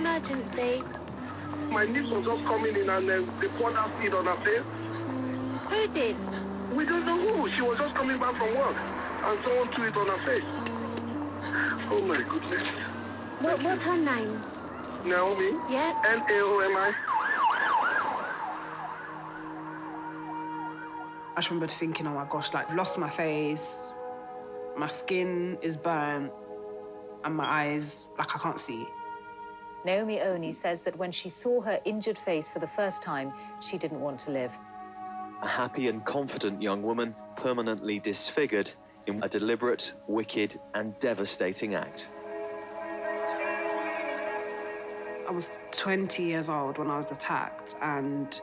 emergency? My niece was just coming in and they poured acid on her face. Who did? We don't know who. She was just coming back from work and someone threw it on her face. Oh my goodness. What's her name? Naomi? Yeah? Naomi. I just remembered thinking, oh my gosh, like, I've lost my face, my skin is burnt, and my eyes, like, I can't see. Naomi Oni says that when she saw her injured face for the first time, she didn't want to live. A happy and confident young woman permanently disfigured in a deliberate, wicked, and devastating act. I was 20 years old when I was attacked, and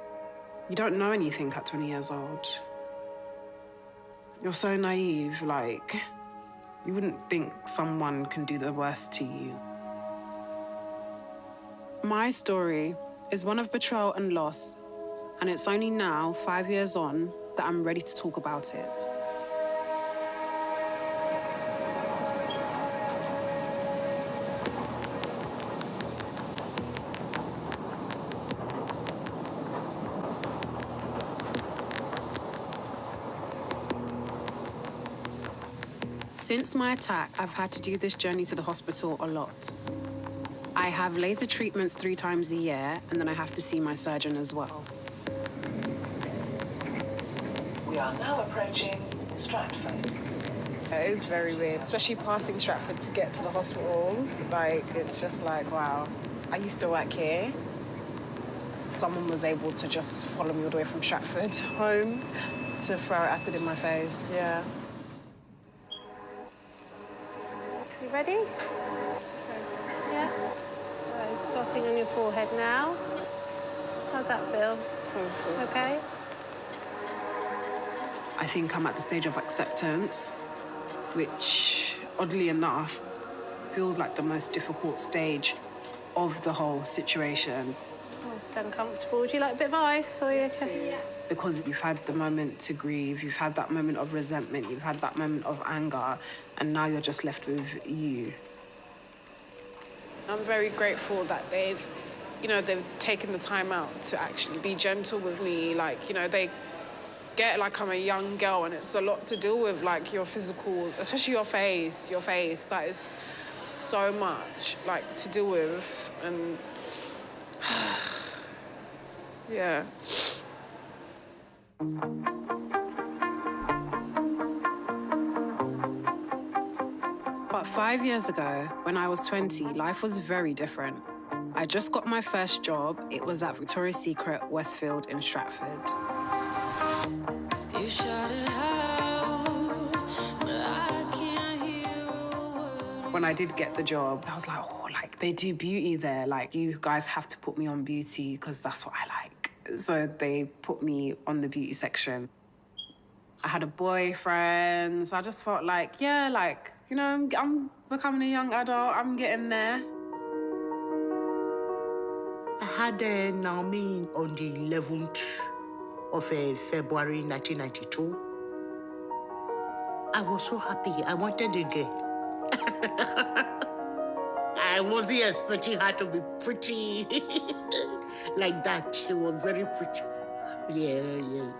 you don't know anything at 20 years old. You're so naive, like, you wouldn't think someone can do the worst to you. My story is one of betrayal and loss, and it's only now, 5 years on, that I'm ready to talk about it. Since my attack, I've had to do this journey to the hospital a lot. I have laser treatments 3 times a year, and then I have to see my surgeon as well. We are now approaching Stratford. It is very weird, especially passing Stratford to get to the hospital. Like, it's just like, wow. I used to work here. Someone was able to just follow me all the way from Stratford home to throw acid in my face, yeah. You ready? Yeah? So starting on your forehead now. How's that feel? Okay? I think I'm at the stage of acceptance, which, oddly enough, feels like the most difficult stage of the whole situation. Oh, stand comfortable. Would you like a bit of ice, or are you okay? Yeah. Because you've had the moment to grieve, you've had that moment of resentment, you've had that moment of anger, and now you're just left with you. I'm very grateful that they've taken the time out to actually be gentle with me. Like, they get like I'm a young girl and it's a lot to deal with, like your physicals, especially your face. That is so much, like, to deal with. And yeah. But 5 years ago, when I was 20, life was very different. I just got my first job. It was at Victoria's Secret, Westfield in Stratford. You shut it out, but I can't hear a word. When I did get the job, I was like, oh, like, they do beauty there. Like, you guys have to put me on beauty because that's what I like. So they put me on the beauty section. I had a boyfriend, so I just felt like, yeah, like, I'm becoming a young adult, I'm getting there. I had Naomi on the 11th of February 1992. I was so happy. I wanted a girl. I wasn't expecting her to be pretty like that. She was very pretty. Yeah.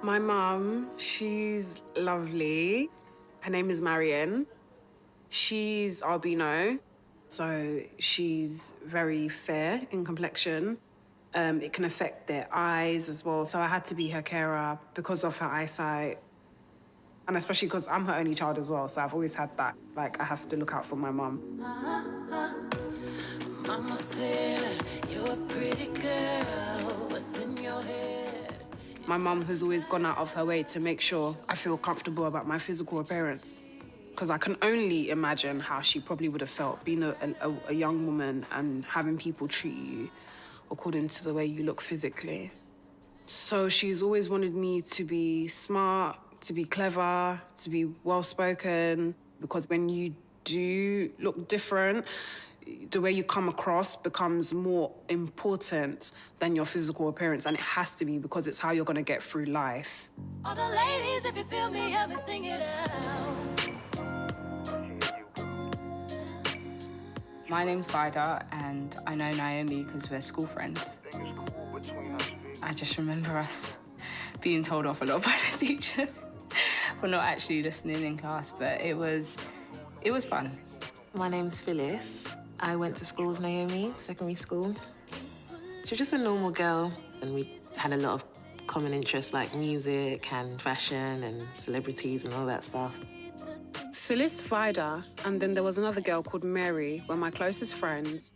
My mum, she's lovely. Her name is Marion. She's albino, so she's very fair in complexion. It can affect their eyes as well, so I had to be her carer because of her eyesight. And especially because I'm her only child as well, so I've always had that, like, I have to look out for my mum. Mama said, you're a pretty girl, what's in your head? My mum has always gone out of her way to make sure I feel comfortable about my physical appearance. Because I can only imagine how she probably would have felt being a young woman and having people treat you according to the way you look physically. So she's always wanted me to be smart, to be clever, to be well-spoken, because when you do look different, the way you come across becomes more important than your physical appearance, and it has to be because it's how you're going to get through life. All the ladies, if you feel me, help me sing it out. My name's Vida, and I know Naomi because we're school friends. I just remember us being told off a lot by the teachers for not actually listening in class, but it was fun. My name's Phyllis. I went to school with Naomi, secondary school. She was just a normal girl, and we had a lot of common interests like music and fashion and celebrities and all that stuff. Phyllis, Vida, and then there was another girl called Mary, were my closest friends.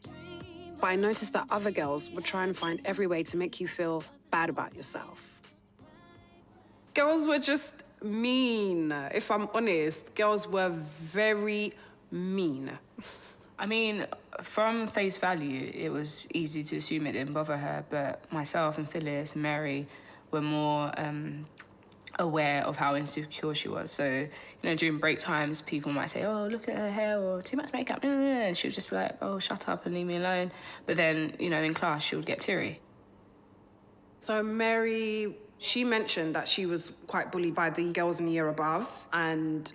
But I noticed that other girls would try and find every way to make you feel bad about yourself. Girls were just mean. If I'm honest, girls were very mean. I mean, from face value, it was easy to assume it didn't bother her, but myself and Phyllis and Mary were more aware of how insecure she was. So, during break times, people might say, oh, look at her hair, or too much makeup, and she would just be like, oh, shut up and leave me alone. But then, in class, she would get teary. So Mary, she mentioned that she was quite bullied by the girls in the year above, and,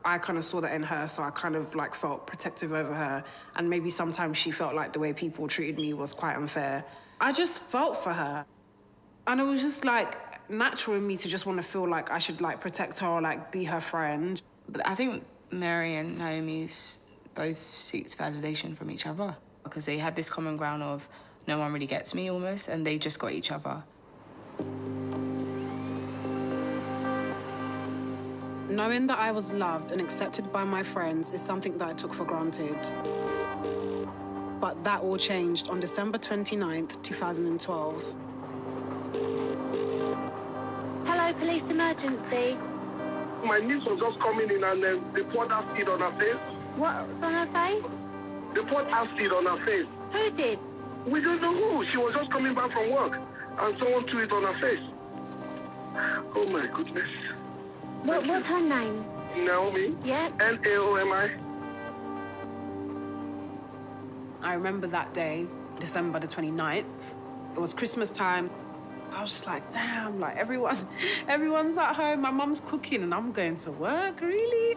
I kind of saw that in her, so I kind of, felt protective over her, and maybe sometimes she felt like the way people treated me was quite unfair. I just felt for her, and it was just, natural in me to just want to feel like I should protect her or be her friend. But I think Mary and Naomi's both seeked validation from each other because they had this common ground of no one really gets me almost, and they just got each other. Knowing that I was loved and accepted by my friends is something that I took for granted. But that all changed on December 29th, 2012. Hello, police emergency. My niece was just coming in and then they poured acid on her face. What's on her face? They poured acid on her face. Who did? We don't know who. She was just coming back from work and someone threw it on her face. Oh my goodness. What's her name? Naomi. Yeah? Naomi. I remember that day, December the 29th. It was Christmas time. I was just like, damn, everyone's at home. My mum's cooking and I'm going to work, really?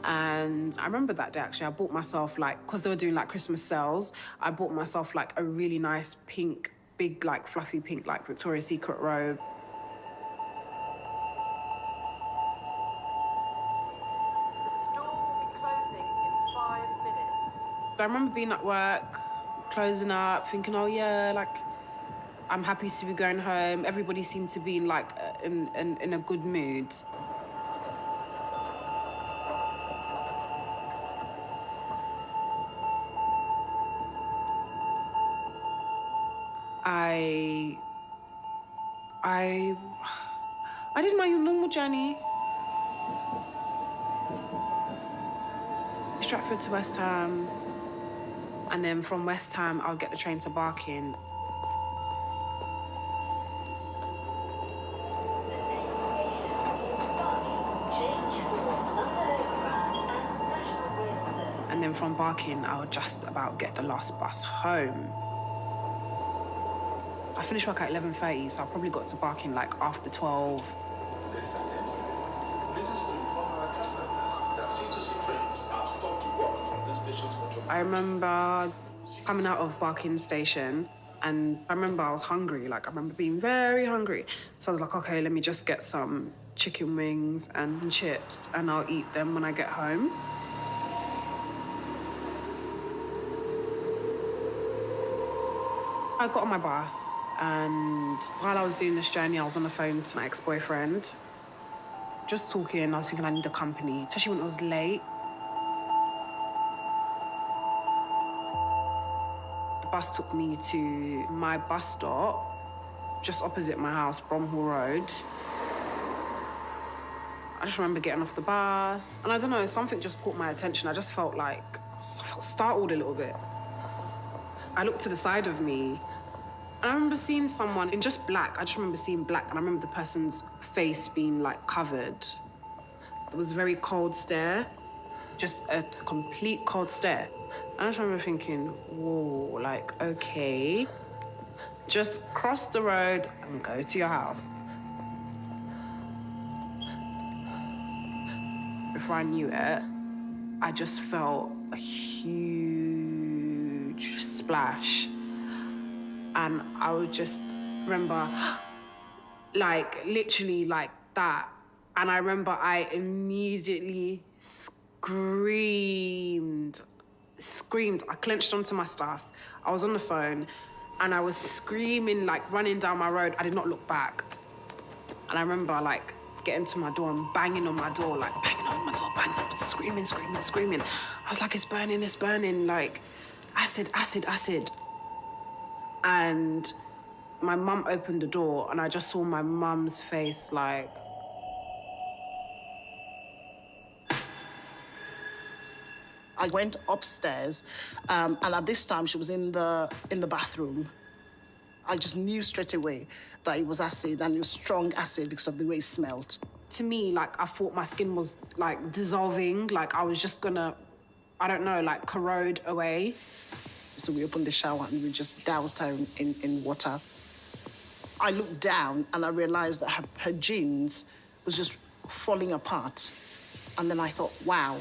And I remember that day, actually, I bought myself, because they were doing, Christmas sales, I bought myself, a really nice pink, big, fluffy pink, Victoria's Secret robe. The store will be closing in 5 minutes. I remember being at work, closing up, thinking, oh, yeah, I'm happy to be going home. Everybody seemed to be in a good mood. I did my normal journey. Stratford to West Ham, and then from West Ham, I'll get the train to Barking. And then from Barking, I would just about get the last bus home. I finished work at 11:30, so I probably got to Barking after 12. Ladies and gentlemen, this is to inform our customers that C2C trains have stopped to work from this station's control. I remember coming out of Barking station, and I remember I was hungry. I remember being very hungry. So I was like, okay, let me just get some chicken wings and chips, and I'll eat them when I get home. I got on my bus, and while I was doing this journey, I was on the phone to my ex-boyfriend. Just talking, I was thinking I need a company, especially when it was late. The bus took me to my bus stop, just opposite my house, Bromhall Road. I just remember getting off the bus, and I don't know, something just caught my attention. I just felt startled a little bit. I looked to the side of me, and I remember seeing someone in just black. I just remember seeing black, and I remember the person's face being covered. It was a very cold stare, just a complete cold stare. And I just remember thinking, whoa, okay, just cross the road and go to your house. Before I knew it, I just felt a huge splash. And I would just remember, like, literally like that. And I remember I immediately screamed. I clenched onto my stuff. I was on the phone and I was screaming, like running down my road. I did not look back. And I remember like getting to my door and banging on my door, like banging on my door, screaming. I was like, it's burning, like acid. And my mum opened the door and I just saw my mum's face like... I went upstairs, and at this time she was in the bathroom. I just knew straight away that it was acid, and it was strong acid because of the way it smelled. To me, like, I thought my skin was, like, dissolving, like I was just gonna, I don't know, like, corrode away. So we opened the shower and we just doused her in water. I looked down and I realized that her jeans was just falling apart. And then I thought, wow,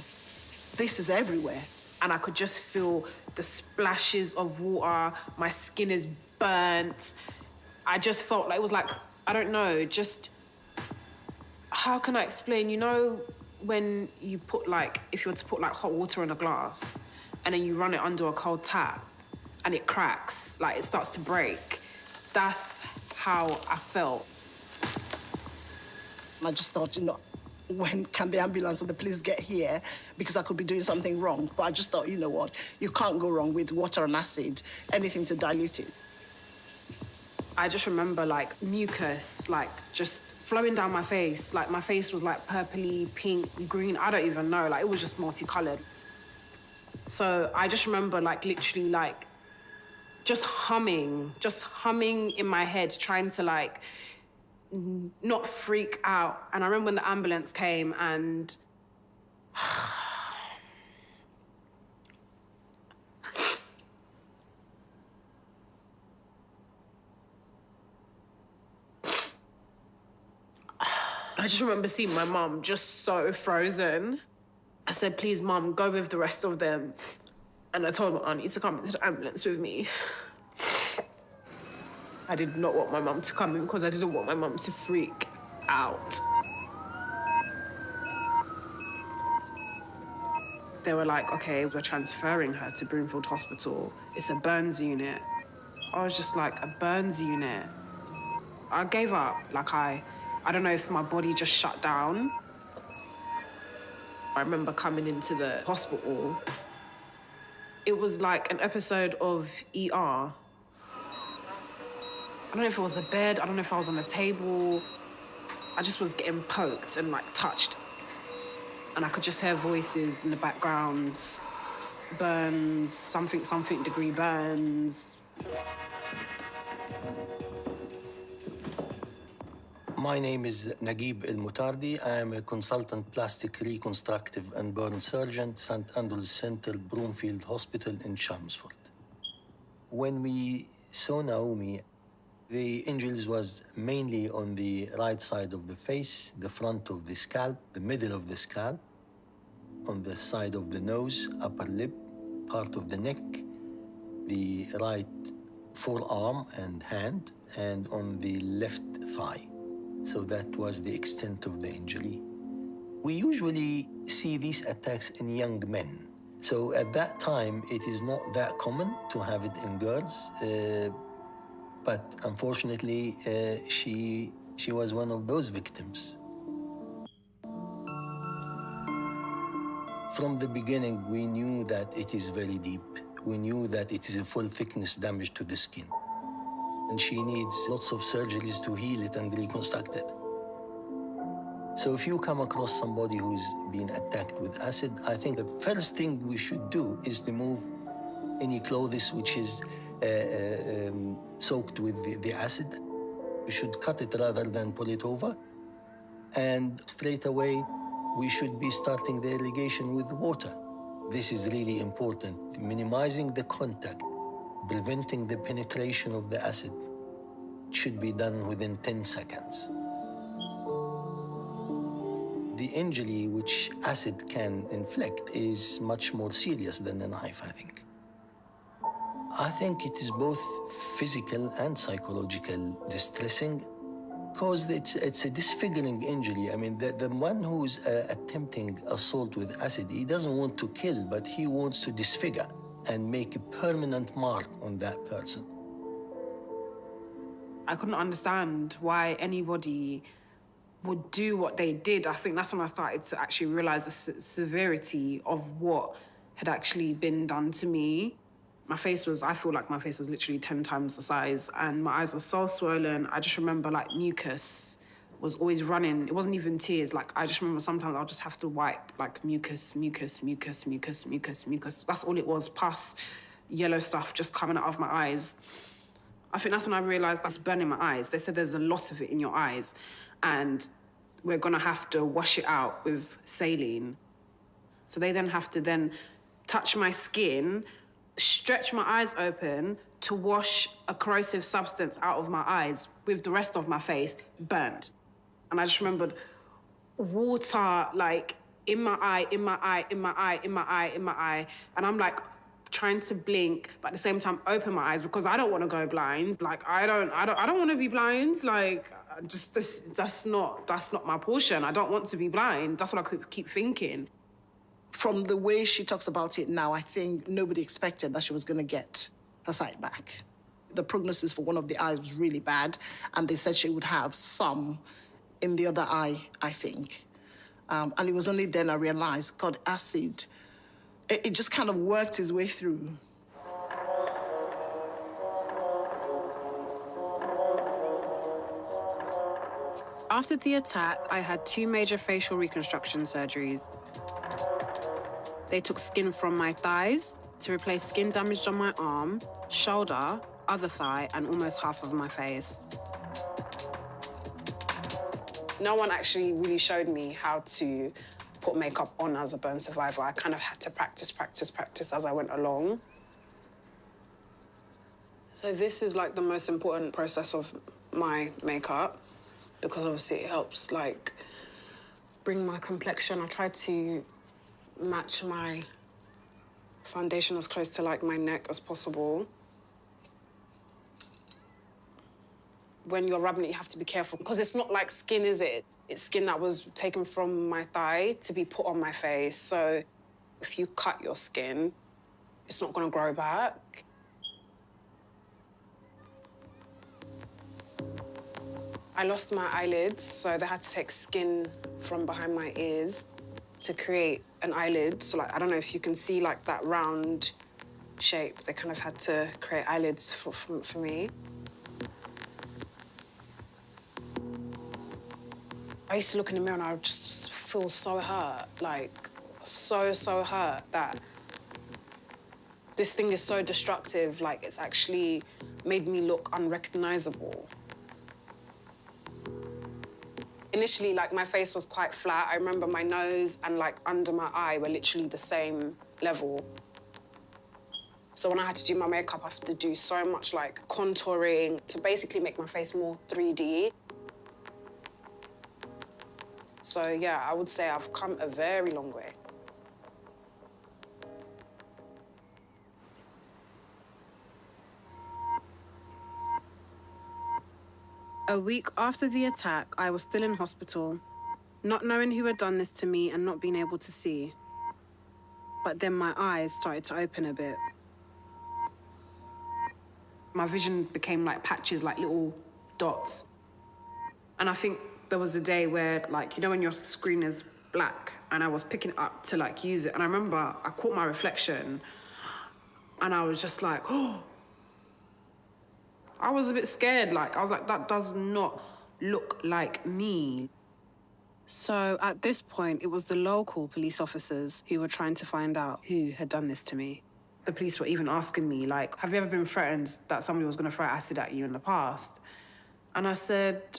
this is everywhere. And I could just feel the splashes of water. My skin is burnt. I just felt like it was like, I don't know, just, how can I explain? You know, when you put like, if you were to put like hot water in a glass and then you run it under a cold tap and it cracks, like it starts to break. That's how I felt. And I just thought, you know, when can the ambulance or the police get here? Because I could be doing something wrong. But I just thought, you know what, you can't go wrong with water and acid, anything to dilute it. I just remember like mucus, like just flowing down my face. Like my face was like purpley, pink, green, I don't even know. Like it was just multicolored. So I just remember like literally like just humming in my head, trying to like not freak out. And I remember when the ambulance came and I just remember seeing my mum just so frozen. I said, please, Mum, go with the rest of them. And I told my auntie to come into the ambulance with me. I did not want my mum to come in because I didn't want my mum to freak out. They were like, okay, we're transferring her to Broomfield Hospital. It's a burns unit. I was just like, a burns unit? I gave up. Like, I don't know if my body just shut down. I remember coming into the hospital. It was like an episode of ER. I don't know if it was a bed, I don't know if I was on a table. I just was getting poked and like touched. And I could just hear voices in the background. Burns, something degree burns. My name is Naguib El-Mutardi. I am a consultant plastic reconstructive and burn surgeon, St. Andrews Center, Broomfield Hospital in Chelmsford. When we saw Naomi, the injuries was mainly on the right side of the face, the front of the scalp, the middle of the scalp, on the side of the nose, upper lip, part of the neck, the right forearm and hand, and on the left thigh. So that was the extent of the injury. We usually see these attacks in young men. So at that time, it is not that common to have it in girls. But unfortunately, she was one of those victims. From the beginning, we knew that it is very deep. We knew that it is a full thickness damage to the skin. And she needs lots of surgeries to heal it and reconstruct it. So if you come across somebody who's been attacked with acid, I think the first thing we should do is remove any clothes which is soaked with the acid. We should cut it rather than pull it over. And straight away, we should be starting the irrigation with water. This is really important. Minimizing the contact, preventing the penetration of the acid should be done within 10 seconds. The injury which acid can inflict is much more serious than a knife, I think. I think it is both physical and psychological distressing, because it's a disfiguring injury. I mean, the one who's attempting assault with acid, he doesn't want to kill, but he wants to disfigure and make a permanent mark on that person. I couldn't understand why anybody would do what they did. I think that's when I started to actually realize the severity of what had actually been done to me. I feel like my face was literally 10 times the size, and my eyes were so swollen. I just remember like mucus was always running. It wasn't even tears. Like, I just remember sometimes I'll just have to wipe like mucus. That's all it was, pus, yellow stuff just coming out of my eyes. I think that's when I realized that's burning my eyes. They said there's a lot of it in your eyes, and we're gonna have to wash it out with saline. So they then have to touch my skin, stretch my eyes open to wash a corrosive substance out of my eyes with the rest of my face burnt. And I just remembered water like in my eye. And I'm like trying to blink, but at the same time open my eyes because I don't want to go blind. Like, I don't want to be blind. Like, that's not my portion. I don't want to be blind. That's what I keep thinking. From the way she talks about it now, I think nobody expected that she was going to get her sight back. The prognosis for one of the eyes was really bad, and they said she would have some in the other eye, I think. And it was only then I realized, God, acid, it just kind of worked its way through. After the attack, I had 2 major facial reconstruction surgeries. They took skin from my thighs to replace skin damaged on my arm, shoulder, other thigh, and almost half of my face. No one actually really showed me how to put makeup on as a burn survivor. I kind of had to practice as I went along. So this is like the most important process of my makeup, because obviously it helps like bring my complexion. I try to match my foundation as close to like my neck as possible. When you're rubbing it, you have to be careful because it's not like skin, is it? It's skin that was taken from my thigh to be put on my face. So if you cut your skin, it's not gonna grow back. I lost my eyelids, so they had to take skin from behind my ears to create an eyelid. So like, I don't know if you can see like that round shape. They kind of had to create eyelids for me. I used to look in the mirror and I would just feel so hurt, like so hurt that this thing is so destructive, like it's actually made me look unrecognizable. Initially, like, my face was quite flat. I remember my nose and, like, under my eye were literally the same level. So when I had to do my makeup, I had to do so much, like, contouring to basically make my face more 3D. So, yeah, I would say I've come a very long way. A week after the attack, I was still in hospital, not knowing who had done this to me and not being able to see. But then my eyes started to open a bit. My vision became like patches, like little dots. And I think there was a day where, like, you know when your screen is black and I was picking it up to, like, use it. And I remember I caught my reflection and I was just like, oh. I was a bit scared, like, I was like, that does not look like me. So at this point, it was the local police officers who were trying to find out who had done this to me. The police were even asking me, like, have you ever been threatened that somebody was going to throw acid at you in the past? And I said,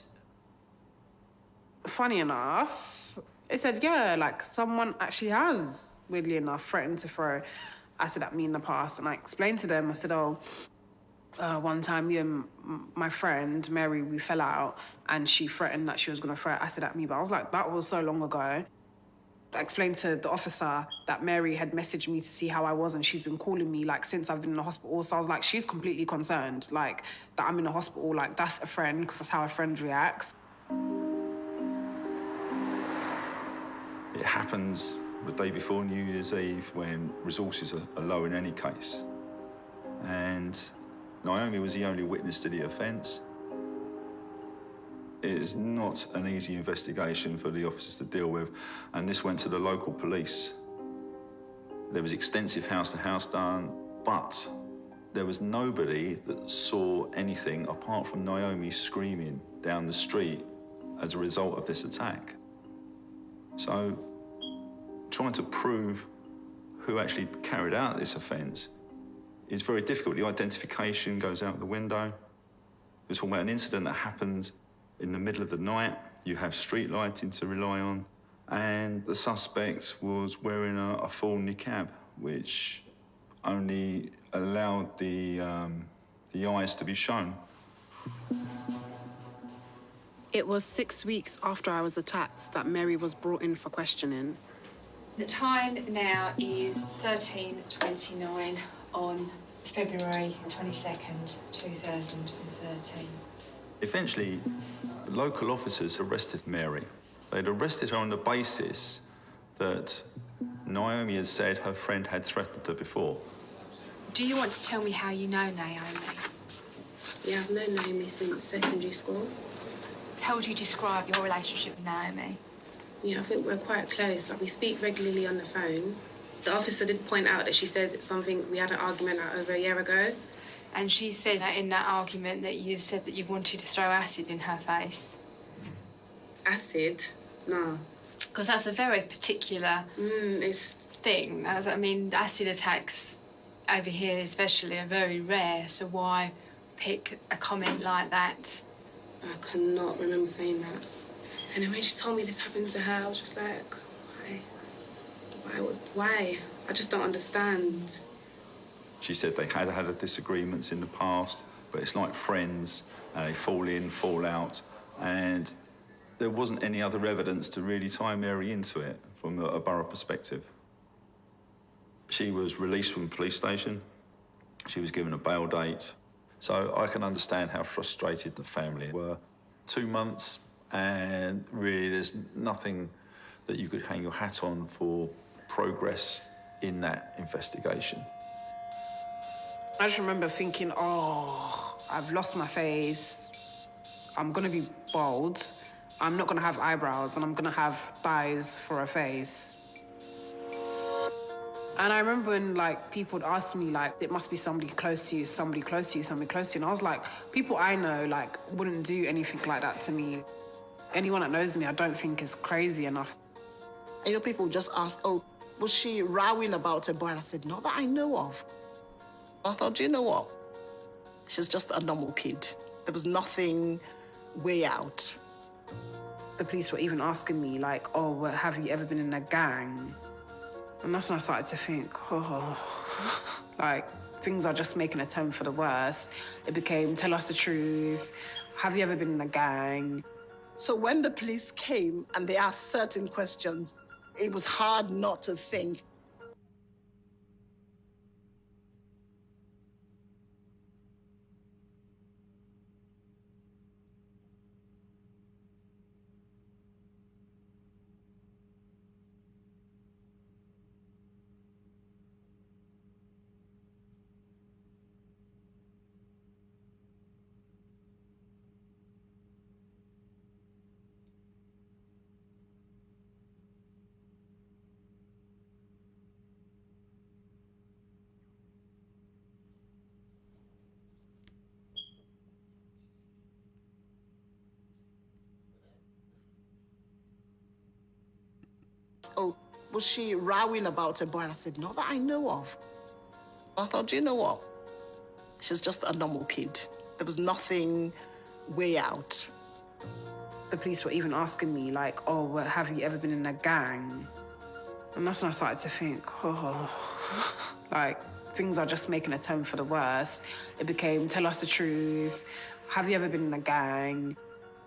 funny enough, it said, yeah, like, someone actually has, weirdly enough, threatened to throw acid at me in the past. And I explained to them, I said, oh, One time, me and my friend, Mary, we fell out and she threatened that she was going to throw acid at me. But I was like, that was so long ago. I explained to the officer that Mary had messaged me to see how I was and she's been calling me, like, since I've been in the hospital. So I was like, she's completely concerned, like, that I'm in the hospital. Like, that's a friend, because that's how a friend reacts. It happens the day before New Year's Eve when resources are low in any case. And Naomi was the only witness to the offence. It is not an easy investigation for the officers to deal with, and this went to the local police. There was extensive house-to-house done, but there was nobody that saw anything apart from Naomi screaming down the street as a result of this attack. So, trying to prove who actually carried out this offence is very difficult. The identification goes out the window. We're talking about an incident that happened in the middle of the night. You have street lighting to rely on, and the suspect was wearing a full niqab, which only allowed the eyes to be shown. It was 6 weeks after I was attacked that Mary was brought in for questioning. The time now is 13:29 on February 22nd, 2013. Eventually, local officers arrested Mary. They'd arrested her on the basis that Naomi had said her friend had threatened her before. Do you want to tell me how you know Naomi? Yeah, I've known Naomi since secondary school. How would you describe your relationship with Naomi? Yeah, I think we're quite close. Like, we speak regularly on the phone. The officer did point out that she said something, we had an argument like over a year ago. And she said that in that argument that you said that you wanted to throw acid in her face. Acid? No. Because that's a very particular thing. I mean, acid attacks over here especially are very rare, so why pick a comment like that? I cannot remember saying that. And then when she told me this happened to her, I was just like, why? I just don't understand. She said they had disagreements in the past, but it's like friends, and they fall in, fall out, and there wasn't any other evidence to really tie Mary into it from a borough perspective. She was released from the police station. She was given a bail date. So I can understand how frustrated the family were. 2 months, and really there's nothing that you could hang your hat on for progress in that investigation. I just remember thinking, oh, I've lost my face. I'm gonna be bald. I'm not gonna have eyebrows, and I'm gonna have thighs for a face. And I remember when, like, people would ask me, like, it must be somebody close to you, somebody close to you, somebody close to you. And I was like, people I know, like, wouldn't do anything like that to me. Anyone that knows me, I don't think is crazy enough. You know, people just ask, oh, was she rowing about a boy? And I said, not that I know of. I thought, do you know what? She's just a normal kid. There was nothing way out. The police were even asking me, like, oh, well, have you ever been in a gang? And that's when I started to think, oh, like, things are just making a turn for the worse. It became, tell us the truth. Have you ever been in a gang? So when the police came and they asked certain questions, it was hard not to think, oh, was she rowing about a boy? And I said, not that I know of. I thought, do you know what? She's just a normal kid. There was nothing way out. The police were even asking me, like, oh, well, have you ever been in a gang? And that's when I started to think, oh, like, things are just making a turn for the worse. It became, tell us the truth. Have you ever been in a gang?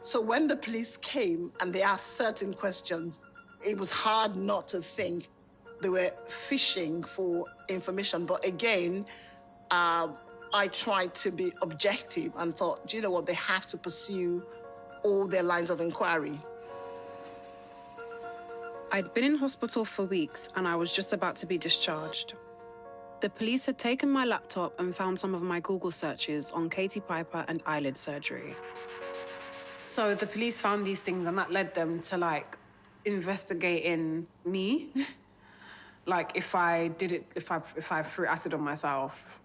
So when the police came and they asked certain questions, it was hard not to think they were fishing for information. But again, I tried to be objective and thought, do you know what, they have to pursue all their lines of inquiry. I'd been in hospital for weeks and I was just about to be discharged. The police had taken my laptop and found some of my Google searches on Katie Piper and eyelid surgery. So the police found these things and that led them to, like, investigating me. Like, if I threw acid on myself.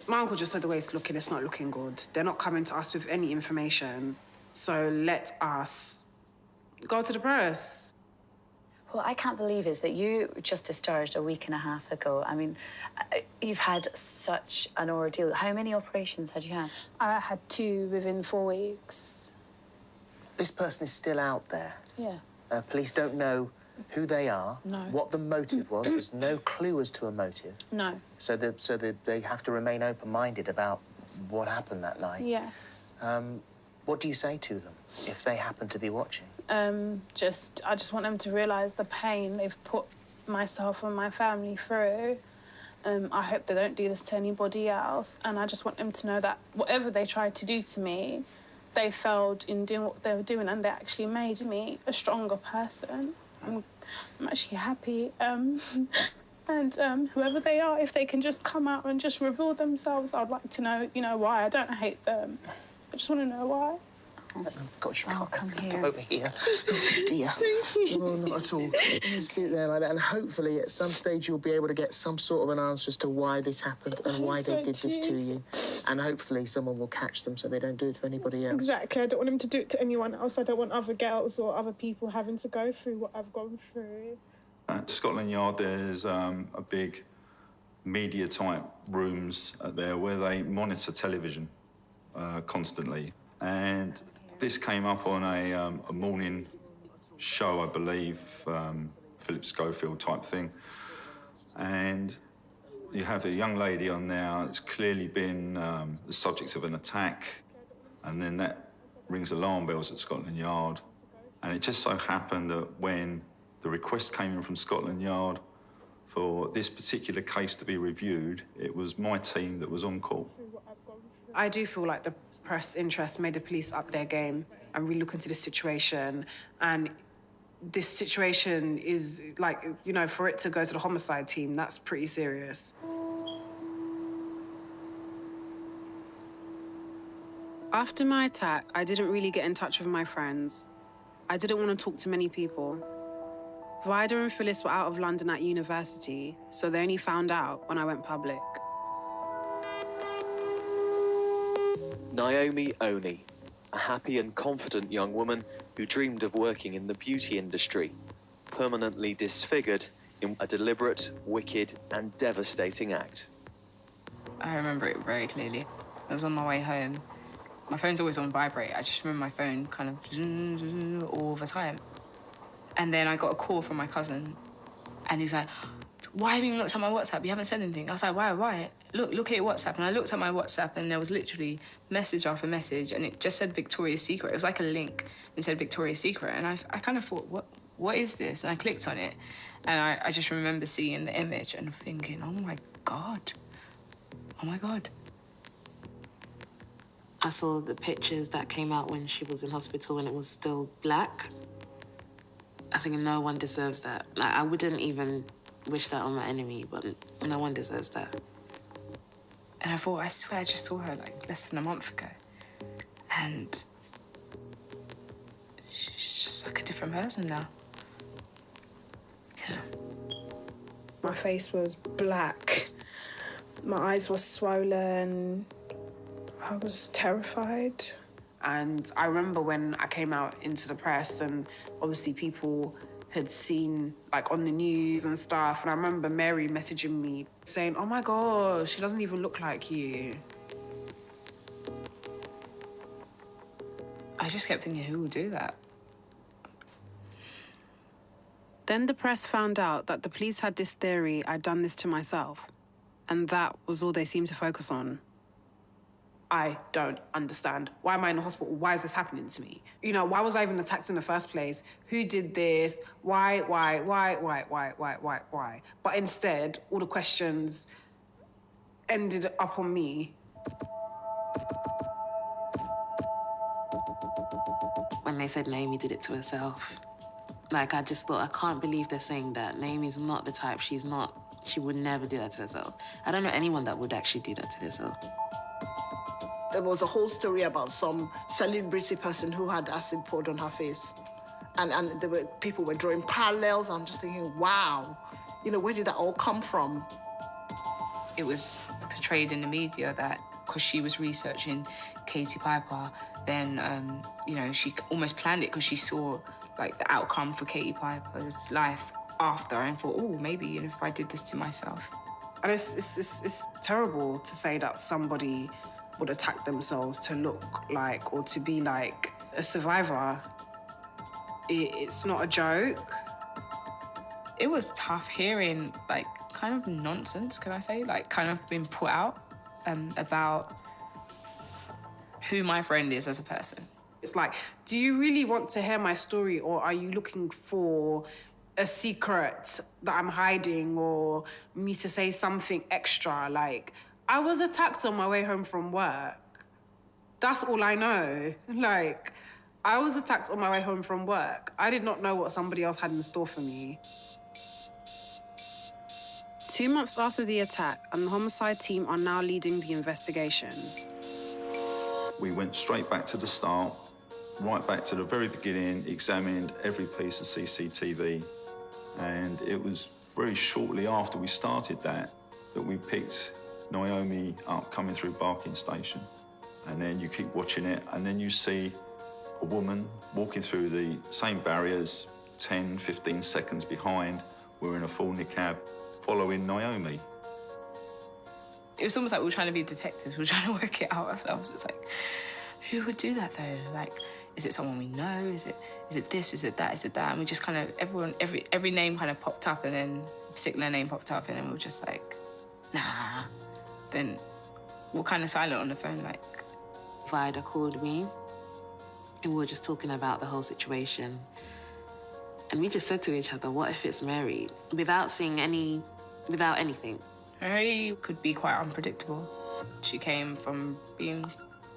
My uncle just said the way it's looking, it's not looking good. They're not coming to us with any information. So let us go to the press. What I can't believe is that you just discharged a week and a half ago. I mean, you've had such an ordeal. How many operations had you had? I had 2 within 4 weeks. This person is still out there. Yeah. Police don't know who they are, No. what the motive was. There's no clue as to a motive. No. So they have to remain open-minded about what happened that night. Yes. What do you say to them if they happen to be watching? I just want them to realise the pain they've put myself and my family through. I hope they don't do this to anybody else. And I just want them to know that whatever they tried to do to me, they failed in doing what they were doing, and they actually made me a stronger person. I'm actually happy. And whoever they are, if they can just come out and just reveal themselves, I'd like to know, you know, why. I don't hate them. I just want to know why. Gosh, you can't come here. Come over here. Dear. No, not at all. Just sit there like that, and hopefully at some stage you'll be able to get some sort of an answer as to why this happened and why they did this to you. And hopefully someone will catch them so they don't do it to anybody else. Exactly. I don't want them to do it to anyone else. I don't want other girls or other people having to go through what I've gone through. At Scotland Yard, there's a big media-type rooms there where they monitor television constantly. And this came up on a morning show, I believe, Philip Schofield type thing. And you have a young lady on there that's clearly been the subject of an attack, and then that rings alarm bells at Scotland Yard. And it just so happened that when the request came in from Scotland Yard for this particular case to be reviewed, it was my team that was on call. I do feel like the press interest made the police up their game and really look into this situation. And this situation is, like, you know, for it to go to the homicide team, that's pretty serious. After my attack, I didn't really get in touch with my friends. I didn't want to talk to many people. Vida and Phyllis were out of London at university, so they only found out when I went public. Naomi Oni, a happy and confident young woman who dreamed of working in the beauty industry, permanently disfigured in a deliberate, wicked and devastating act. I remember it very clearly. I was on my way home. My phone's always on vibrate. I just remember my phone kind of all the time. And then I got a call from my cousin, and he's like, "Why haven't you looked at my WhatsApp? You haven't said anything." I was like, why? Look at your WhatsApp. And I looked at my WhatsApp, and there was literally message after message, and it just said Victoria's Secret. It was like a link and said Victoria's Secret. And I kind of thought, what is this? And I clicked on it, and I just remember seeing the image and thinking, oh my God. I saw the pictures that came out when she was in hospital and it was still black. I was thinking, no one deserves that. Like, I wouldn't even wish that on my enemy, but no one deserves that. And I thought, I swear I just saw her like less than a month ago. And she's just like a different person now. Yeah. My face was black. My eyes were swollen. I was terrified. And I remember when I came out into the press and obviously people had seen, like, on the news and stuff. And I remember Mary messaging me saying, "Oh my God, she doesn't even look like you." I just kept thinking, who would do that? Then the press found out that the police had this theory I'd done this to myself. And that was all they seemed to focus on. I don't understand. Why am I in the hospital? Why is this happening to me? You know, why was I even attacked in the first place? Who did this? Why? But instead, all the questions ended up on me. When they said Naomi did it to herself, like, I just thought, I can't believe they're saying that. Naomi's not the type, she would never do that to herself. I don't know anyone that would actually do that to themselves. There was a whole story about some celebrity person who had acid poured on her face. And people were drawing parallels. I'm just thinking, wow, you know, where did that all come from? It was portrayed in the media that because she was researching Katie Piper, then, you know, she almost planned it because she saw, like, the outcome for Katie Piper's life after and thought, oh, maybe if I did this to myself. And it's terrible to say that somebody would attack themselves to look like or to be like a survivor. It's not a joke. It was tough hearing, like, kind of nonsense, can I say? Like, kind of being put out about who my friend is as a person. It's like, do you really want to hear my story, or are you looking for a secret that I'm hiding, or me to say something extra? Like, I was attacked on my way home from work. That's all I know. Like, I was attacked on my way home from work. I did not know what somebody else had in store for me. 2 months after the attack, and the homicide team are now leading the investigation. We went straight back to the start, right back to the very beginning, examined every piece of CCTV, and it was very shortly after we started that we picked Naomi up coming through Barking Station. And then you keep watching it, and then you see a woman walking through the same barriers, 10, 15 seconds behind, wearing a full niqab, following Naomi. It was almost like we were trying to be detectives. We were trying to work it out ourselves. It's like, who would do that though? Like, is it someone we know? Is it this? Is it that? Is it that? And we just kind of, every name kind of popped up, and then a particular name popped up, and then we were just like, nah. Then we're kind of silent on the phone, like. Vida called me, and we were just talking about the whole situation. And we just said to each other, what if it's Mary? Without anything. Mary could be quite unpredictable. She came from being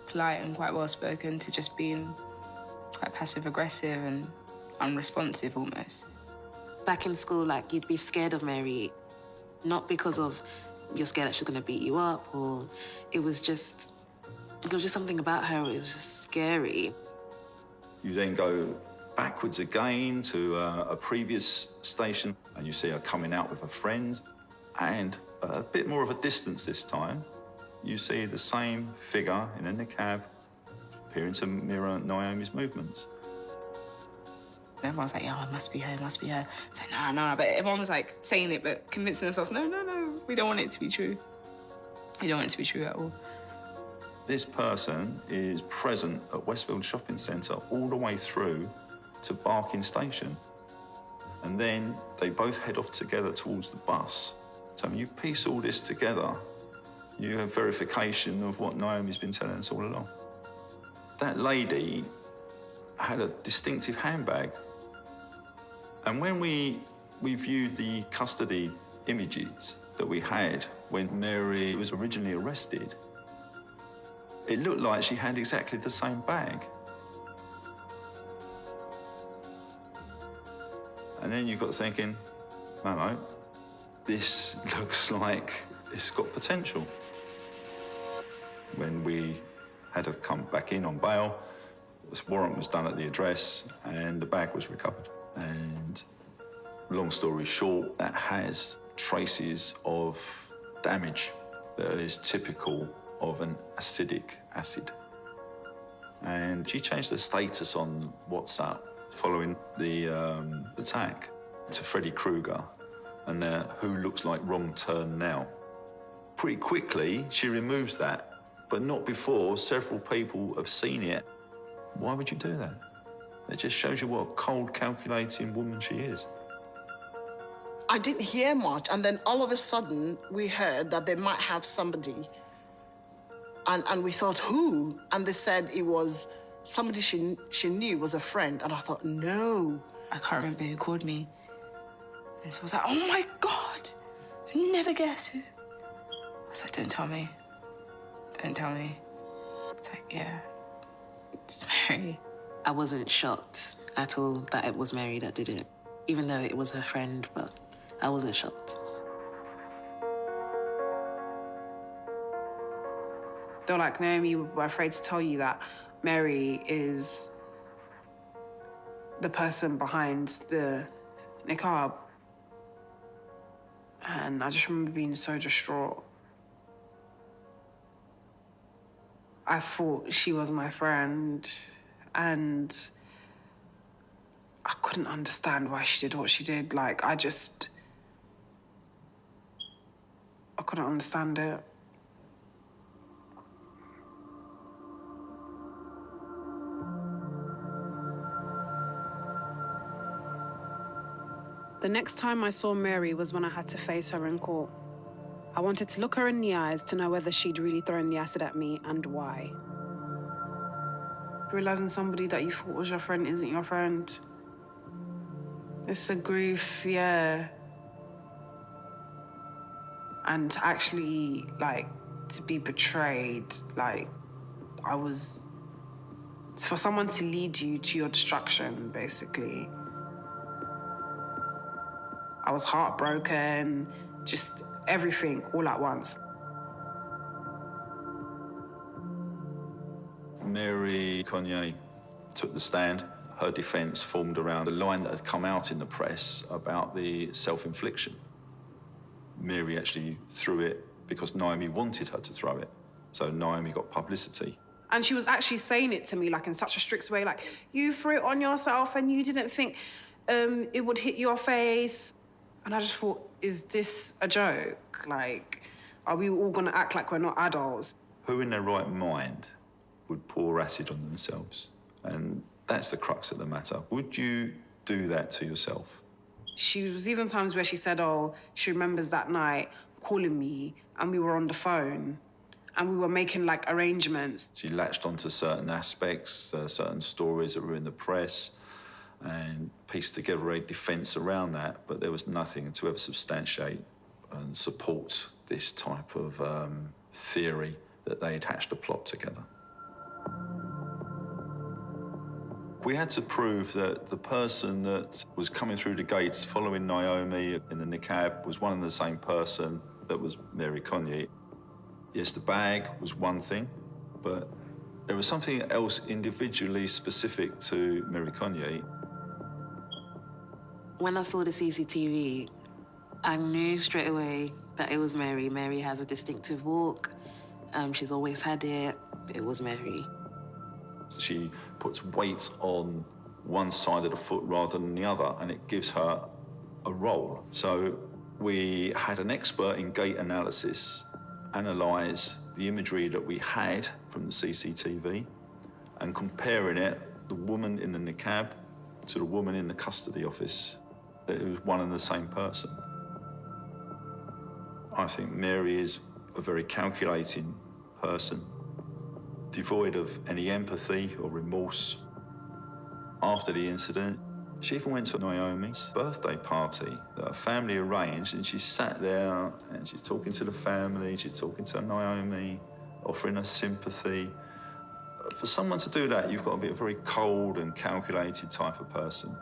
polite and quite well-spoken to just being quite passive-aggressive and unresponsive almost. Back in school, like, you'd be scared of Mary, not because of you're scared that she's gonna beat you up, or it was just something about her, it was just scary. You then go backwards again to a previous station, and you see her coming out with a friend, and a bit more of a distance this time, you see the same figure in a niqab appearing to mirror Naomi's movements. Everyone's like, yeah, it must be her, it must be her. It's like, no, but everyone was like saying it, but convincing themselves, no, we don't want it to be true. We don't want it to be true at all. This person is present at Westfield Shopping Centre all the way through to Barking Station. And then they both head off together towards the bus. So when you piece all this together, you have verification of what Naomi's been telling us all along. That lady had a distinctive handbag. And when we viewed the custody images that we had when Mary was originally arrested, it looked like she had exactly the same bag. And then you got thinking, no, this looks like it's got potential. When we had to come back in on bail, this warrant was done at the address and the bag was recovered. And long story short, that has traces of damage that is typical of an acidic acid. And she changed the status on WhatsApp following the attack to Freddy Krueger and who looks like wrong turn now. Pretty quickly, she removes that, but not before several people have seen it. Why would you do that? It just shows you what a cold, calculating woman she is. I didn't hear much, and then all of a sudden we heard that they might have somebody. And we thought, who? And they said it was somebody she knew was a friend. And I thought, no. I can't remember who called me. And so I was like, oh my God, you never guess who. I was like, don't tell me. Don't tell me. It's like, yeah, it's Mary. I wasn't shocked at all that it was Mary that did it, even though it was her friend, but I wasn't shocked. They're like, Naomi, we're afraid to tell you that Mary is the person behind the niqab. And I just remember being so distraught. I thought she was my friend, and I couldn't understand why she did what she did. Like, I couldn't understand it. The next time I saw Mary was when I had to face her in court. I wanted to look her in the eyes to know whether she'd really thrown the acid at me and why. Realising somebody that you thought was your friend isn't your friend. It's a grief, yeah. And to actually, like, to be betrayed, like, it's for someone to lead you to your destruction, basically. I was heartbroken, just everything all at once. Mary Connier took the stand. Her defence formed around a line that had come out in the press about the self-infliction. Mary actually threw it because Naomi wanted her to throw it. So Naomi got publicity. And she was actually saying it to me, like, in such a strict way, like, you threw it on yourself and you didn't think it would hit your face. And I just thought, is this a joke? Like, are we all gonna act like we're not adults? Who in their right mind would pour acid on themselves? And that's the crux of the matter. Would you do that to yourself? She was even times where she said, oh, she remembers that night calling me and we were on the phone and we were making, like, arrangements. She latched onto certain aspects, certain stories that were in the press, and pieced together a defence around that, but there was nothing to ever substantiate and support this type of theory that they had hatched a plot together. We had to prove that the person that was coming through the gates following Naomi in the niqab was one and the same person that was Mary Connier. Yes, the bag was one thing, but there was something else individually specific to Mary Connier. When I saw the CCTV, I knew straight away that it was Mary. Mary has a distinctive walk. She's always had it. It was Mary. She puts weight on one side of the foot rather than the other, and it gives her a role. So we had an expert in gait analysis analyse the imagery that we had from the CCTV and comparing it, the woman in the niqab to the woman in the custody office. It was one and the same person. I think Mary is a very calculating person, devoid of any empathy or remorse. After the incident, she even went to Naomi's birthday party that her family arranged, and she sat there and she's talking to the family, she's talking to Naomi, offering her sympathy. For someone to do that, you've got to be a very cold and calculated type of person.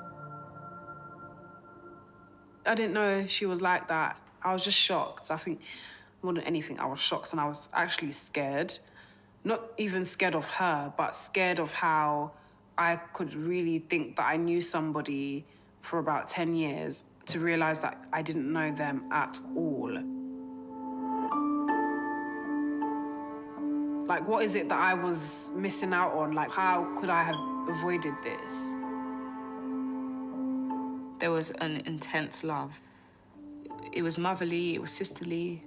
I didn't know she was like that. I was just shocked. I think more than anything, I was shocked and I was actually scared. Not even scared of her, but scared of how I could really think that I knew somebody for about 10 years to realise that I didn't know them at all. Like, what is it that I was missing out on? Like, how could I have avoided this? There was an intense love. It was motherly, it was sisterly.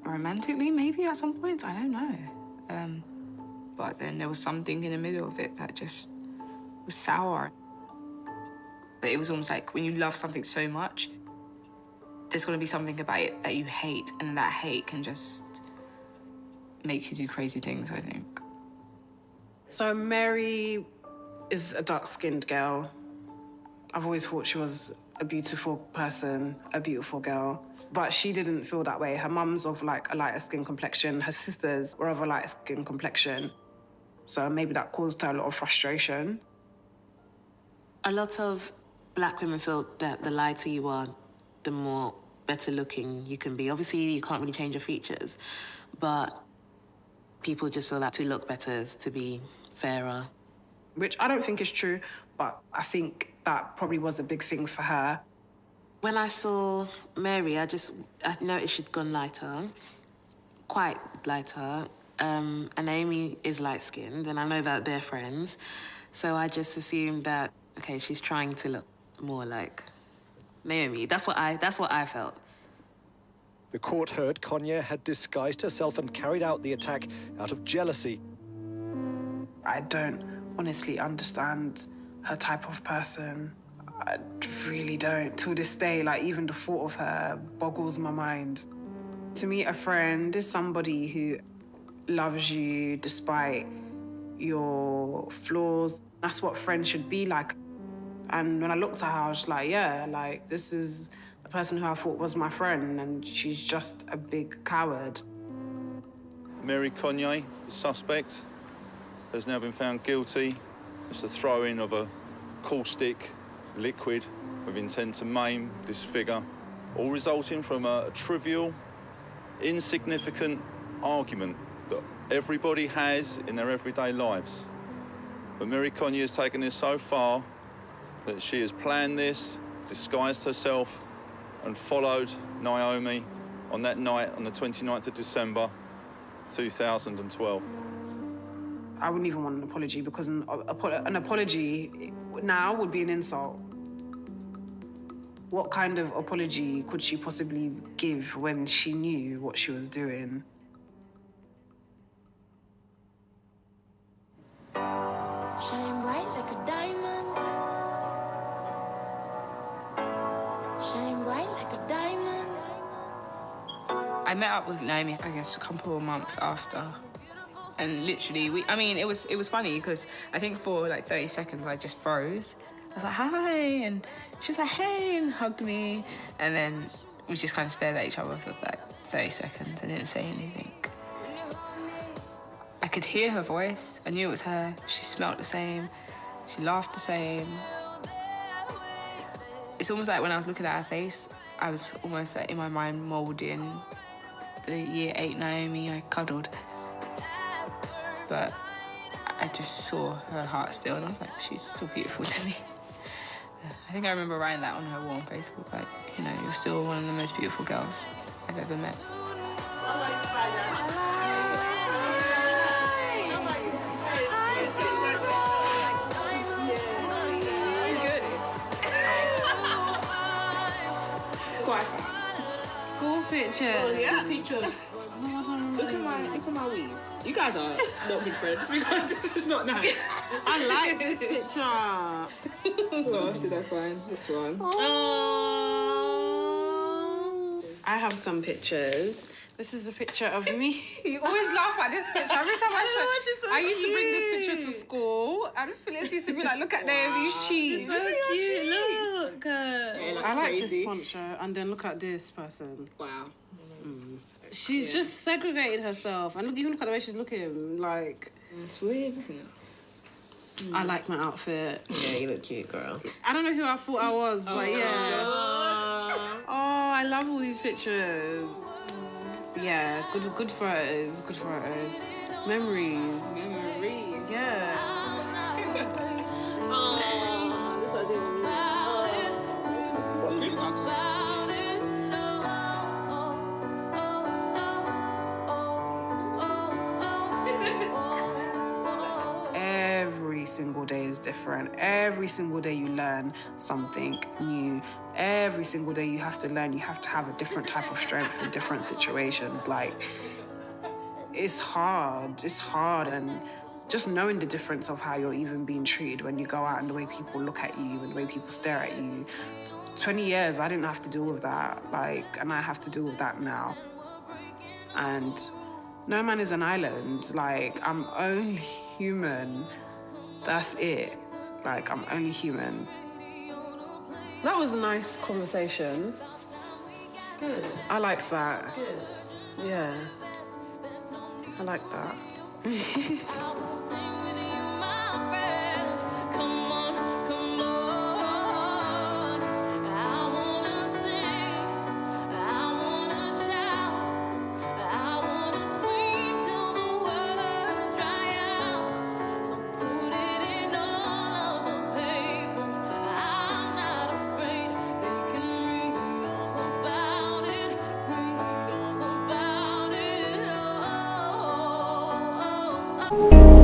Romantically, maybe at some points, I don't know. But then there was something in the middle of it that just was sour. But it was almost like when you love something so much, there's going to be something about it that you hate, and that hate can just make you do crazy things, I think. So Mary is a dark-skinned girl. I've always thought she was a beautiful person, a beautiful girl. But she didn't feel that way. Her mum's of like a lighter skin complexion. Her sisters were of a lighter skin complexion. So maybe that caused her a lot of frustration. A lot of black women feel that the lighter you are, the more better looking you can be. Obviously, you can't really change your features, but people just feel that to look better is to be fairer. Which I don't think is true, but I think that probably was a big thing for her. When I saw Mary, I noticed she'd gone lighter, quite lighter. And Naomi is light-skinned, and I know that they're friends. So I just assumed that, okay, she's trying to look more like Naomi. That's what I felt. The court heard Konya had disguised herself and carried out the attack out of jealousy. I don't honestly understand her type of person. I really don't. To this day, like, even the thought of her boggles my mind. To me, a friend is somebody who loves you despite your flaws. That's what friends should be like. And when I looked at her, I was like, yeah, like, this is the person who I thought was my friend, and she's just a big coward. Mary Konya, the suspect, has now been found guilty. It's the throwing of a caustic liquid with intent to maim, disfigure, all resulting from a trivial, insignificant argument that everybody has in their everyday lives. But Mary Konya has taken this so far that she has planned this, disguised herself, and followed Naomi on that night on the 29th of December, 2012. I wouldn't even want an apology, because an apology now would be an insult. What kind of apology could she possibly give when she knew what she was doing? Shine bright like a diamond. Shine bright like a diamond. I met up with Naomi, I guess, a couple of months after. And literally, it was funny because I think for like 30 seconds I just froze. I was like, hi, and she was like, hey, and hugged me. And then we just kind of stared at each other for like 30 seconds and didn't say anything. I could hear her voice. I knew it was her. She smelled the same. She laughed the same. It's almost like when I was looking at her face, I was almost like in my mind moulding the year 8 Naomi I cuddled. But I just saw her heart still, and I was like, she's still beautiful to me. I think I remember writing that on her wall on Facebook, like, you know, you're still one of the most beautiful girls I've ever met. School pictures. Oh, yeah, pictures. Look at my weave. You guys are not good friends because this is not nice. I like this picture. What else did I find? This one. I have some pictures. This is a picture of me. You always laugh at this picture. Every time I used to bring this picture to school, and Phyllis used to be like, look at Naomi's cheese. It's so cute. Look. I like this poncho, and then look at this person. Wow. She's just segregated herself, and even look at the way she's looking. Like, it's weird, isn't it? I like my outfit. Yeah, you look cute, girl. I don't know who I thought I was, but yeah. Oh, I love all these pictures. Yeah, good photos, good photos. Memories. Yeah. Every single day is different. Every single day you learn something new. Every single day you have to learn. You have to have a different type of strength in different situations. Like, it's hard. It's hard, and just knowing the difference of how you're even being treated when you go out and the way people look at you and the way people stare at you. 20 years, I didn't have to deal with that, and I have to deal with that now. And no man is an island. I'm only human. That's it. I'm only human. That was a nice conversation. Good. I liked that. Good. Yeah. I like that. Thank you.